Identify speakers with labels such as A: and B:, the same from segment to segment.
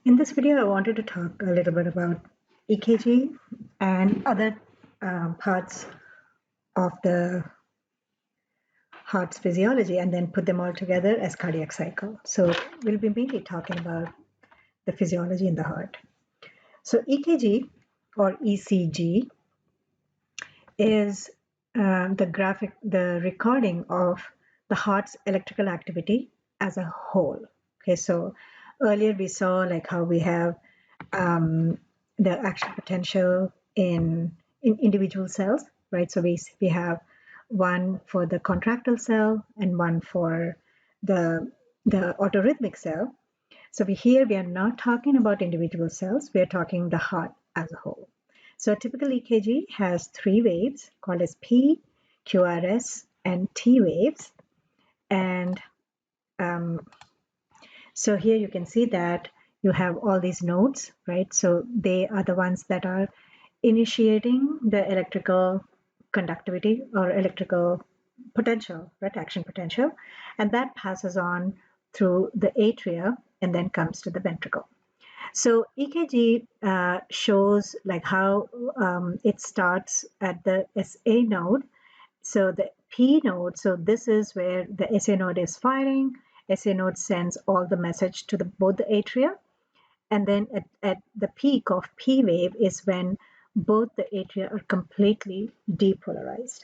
A: In this video, I wanted to talk a little bit about EKG and other parts of the heart's physiology and then put them all together as cardiac cycle. So we'll be mainly talking about the physiology in the heart. So EKG or ECG is the recording of the heart's electrical activity as a whole. Okay, so earlier we saw like how we have the action potential in individual cells, right? So we have one for the contractile cell and one for the autorhythmic cell. So here we are not talking about individual cells, we are talking the heart as a whole. So a typical EKG has three waves called as P, QRS, and T waves. And so here you can see that you have all these nodes, right? So they are the ones that are initiating the electrical conductivity or electrical potential, right? Action potential. And that passes on through the atria and then comes to the ventricle. So EKG shows like how it starts at the SA node. So the P node, so this is where the SA node is firing. SA node sends all the message to both the atria. And then at the peak of P wave is when both the atria are completely depolarized.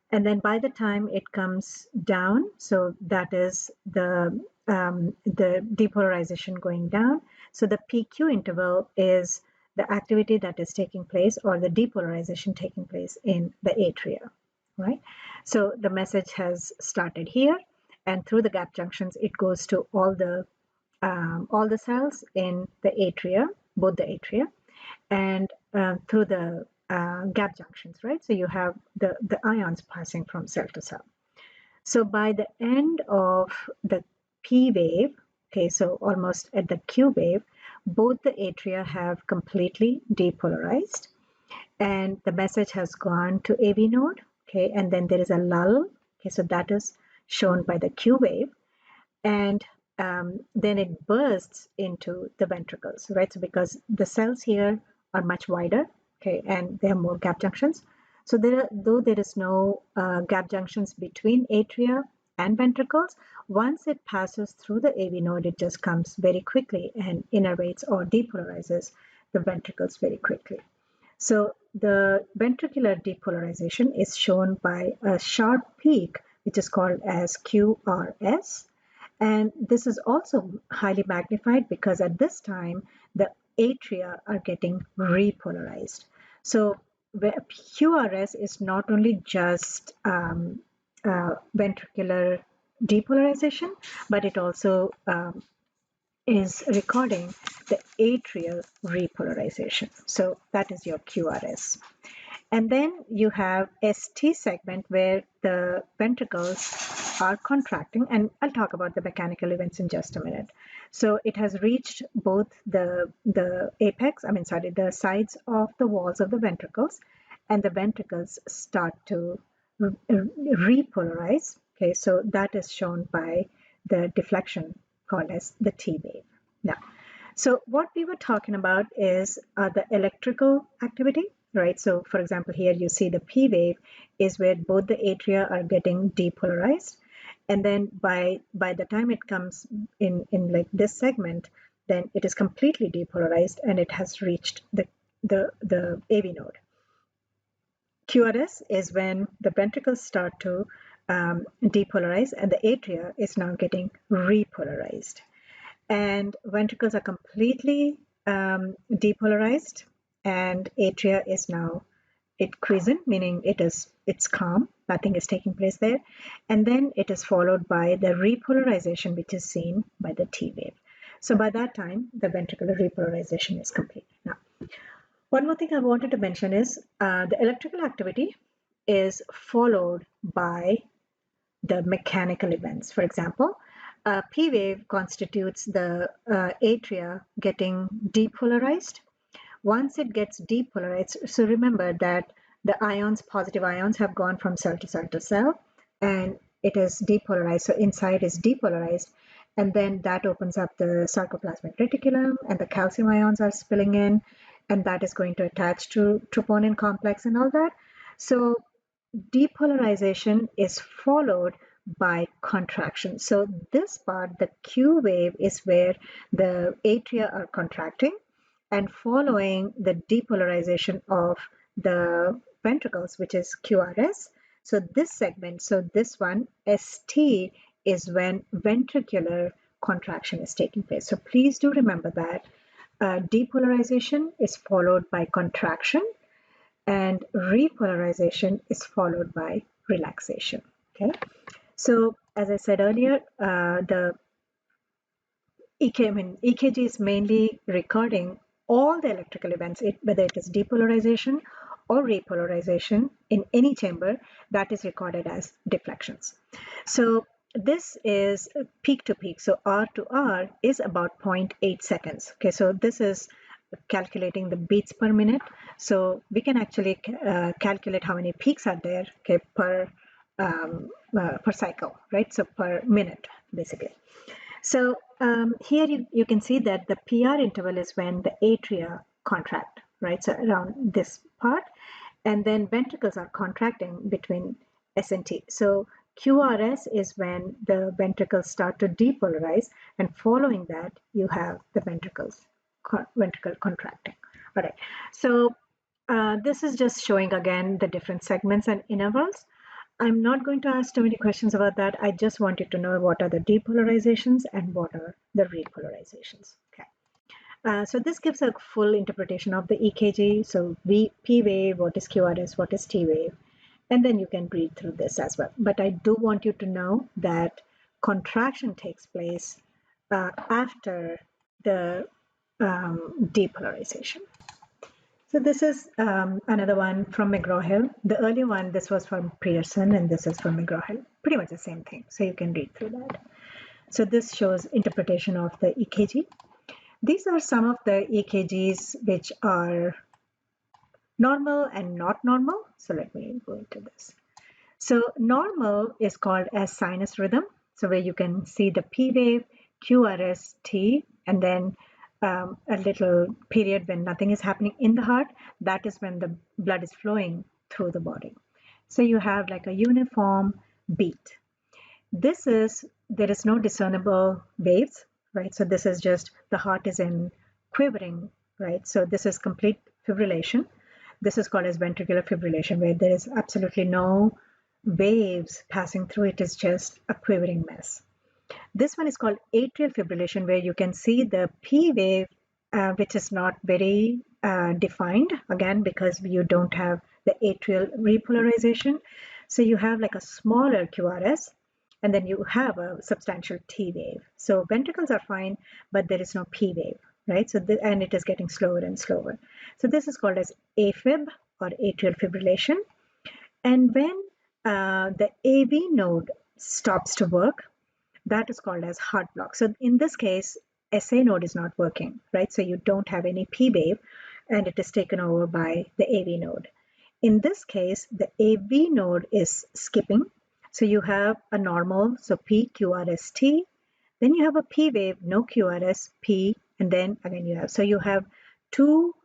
A: And then by the time it comes down, so that is the depolarization going down. So the PQ interval is the activity that is taking place or the depolarization taking place in the atria, right? So the message has started here, and through the gap junctions, it goes to all the cells in the atria, both the atria, and through the gap junctions, right? So you have the ions passing from cell to cell. So by the end of the P wave, okay, so almost at the Q wave, both the atria have completely depolarized and the message has gone to AV node, okay, and then there is a lull, okay, so that is shown by the Q wave, and then it bursts into the ventricles, right? So because the cells here are much wider, okay, and they have more gap junctions. So though there is no gap junctions between atria and ventricles, once it passes through the AV node, it just comes very quickly and innervates or depolarizes the ventricles very quickly. So the ventricular depolarization is shown by a sharp peak, which is called as QRS. And this is also highly magnified because at this time, the atria are getting repolarized. So QRS is not only just ventricular depolarization, but it also is recording the atrial repolarization. So that is your QRS. And then you have ST segment where the ventricles are contracting, and I'll talk about the mechanical events in just a minute. So it has reached both the the sides of the walls of the ventricles, and the ventricles start to repolarize. Okay, so that is shown by the deflection called as the T wave. Now, so what we were talking about is the electrical activity, right? So for example, here you see the P wave is where both the atria are getting depolarized. And then by the time it comes in like this segment, then it is completely depolarized and it has reached the AV node. QRS is when the ventricles start to depolarize and the atria is now getting repolarized. And ventricles are completely depolarized and atria is now quiescent, meaning it's calm, nothing is taking place there. And then it is followed by the repolarization, which is seen by the T wave. So by that time, the ventricular repolarization is complete. Now, one more thing I wanted to mention is the electrical activity is followed by the mechanical events. For example, P wave constitutes the atria getting depolarized. Once it gets depolarized, so remember that the ions, positive ions, have gone from cell to cell to cell, and it is depolarized. So inside is depolarized, and then that opens up the sarcoplasmic reticulum, and the calcium ions are spilling in, and that is going to attach to troponin complex and all that. So depolarization is followed by contraction. So this part, the Q wave, is where the atria are contracting, and following the depolarization of the ventricles, which is QRS. So this segment, so this one, ST, is when ventricular contraction is taking place. So please do remember that depolarization is followed by contraction, and repolarization is followed by relaxation. Okay, so as I said earlier, the EKG is mainly recording all the electrical events, whether it is depolarization or repolarization in any chamber, that is recorded as deflections. So this is peak to peak. So R to R is about 0.8 seconds. Okay, so this is calculating the beats per minute. So we can actually calculate how many peaks are there, okay, per cycle, right? So per minute, basically. So here you can see that the PR interval is when the atria contract, right? So around this part, and then ventricles are contracting between S and T. So QRS is when the ventricles start to depolarize, and following that, you have the ventricle contracting. All right. So this is just showing again the different segments and intervals. I'm not going to ask too many questions about that. I just wanted to know what are the depolarizations and what are the repolarizations. Okay. So this gives a full interpretation of the EKG. So P wave, what is QRS, what is T wave, and then you can read through this as well. But I do want you to know that contraction takes place after the depolarization. So this is another one from McGraw-Hill. The earlier one, this was from Pearson, and this is from McGraw-Hill. Pretty much the same thing, so you can read through that. So this shows interpretation of the EKG. These are some of the EKGs which are normal and not normal. So let me go into this. So normal is called as sinus rhythm. So where you can see the P wave, QRS, T, and then a little period when nothing is happening in the heart. That is when the blood is flowing through the body. So you have like a uniform beat. There is no discernible waves, right? So this is just the heart is in quivering, right? So this is complete fibrillation. This is called as ventricular fibrillation, where there is absolutely no waves passing through. It is just a quivering mess. This one is called atrial fibrillation, where you can see the P wave, which is not very defined, again, because you don't have the atrial repolarization. So you have like a smaller QRS, and then you have a substantial T wave. So ventricles are fine, but there is no P wave, right? So and it is getting slower and slower. So this is called as AFib, or atrial fibrillation. And when the AV node stops to work, that is called as heart block. So in this case, SA node is not working, right? So you don't have any P wave, and it is taken over by the AV node. In this case, the AV node is skipping. So you have a normal, so P, QRS, T. Then you have a P wave, no QRS, P, and then again you have. So you have two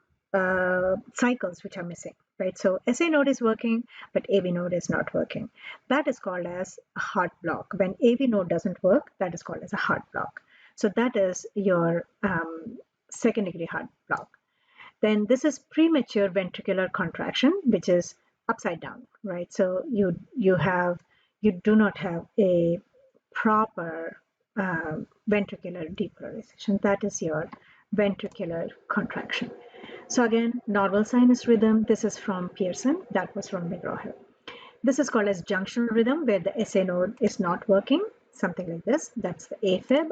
A: cycles which are missing, right? So SA node is working, but AV node is not working. That is called as a heart block. When AV node doesn't work, that is called as a heart block. So that is your second degree heart block. Then this is premature ventricular contraction, which is upside down, right? So you do not have a proper ventricular depolarization. That is your ventricular contraction. So again, normal sinus rhythm, this is from Pearson, that was from McGraw-Hill. This is called as junctional rhythm, where the SA node is not working, something like this. That's the AFib.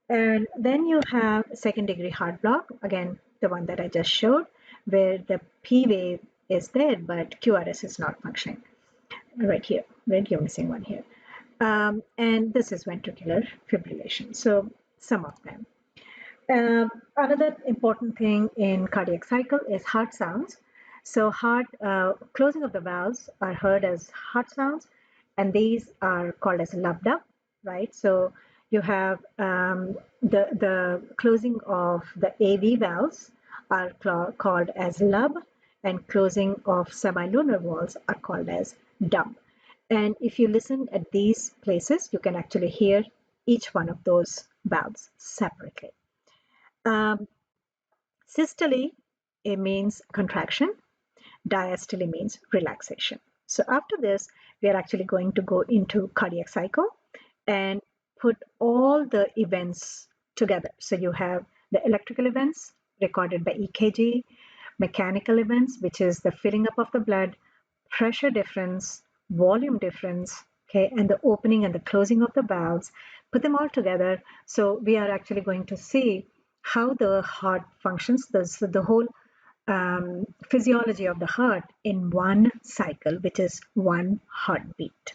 A: And then you have second degree heart block, again, the one that I just showed, where the P wave is there, but QRS is not functioning. Right here, right? You're missing one here. And this is ventricular fibrillation. So some of them. Another important thing in cardiac cycle is heart sounds. So closing of the valves are heard as heart sounds, and these are called as lub dub, right? So you have the closing of the AV valves are called as lub, and closing of semilunar valves are called as dub. And if you listen at these places, you can actually hear each one of those valves separately. Systole, it means contraction. Diastole means relaxation. So after this, we are actually going to go into cardiac cycle and put all the events together. So you have the electrical events recorded by EKG, mechanical events, which is the filling up of the blood, pressure difference, volume difference, okay, and the opening and the closing of the valves, put them all together. So we are actually going to see how the heart functions, the whole physiology of the heart in one cycle, which is one heartbeat.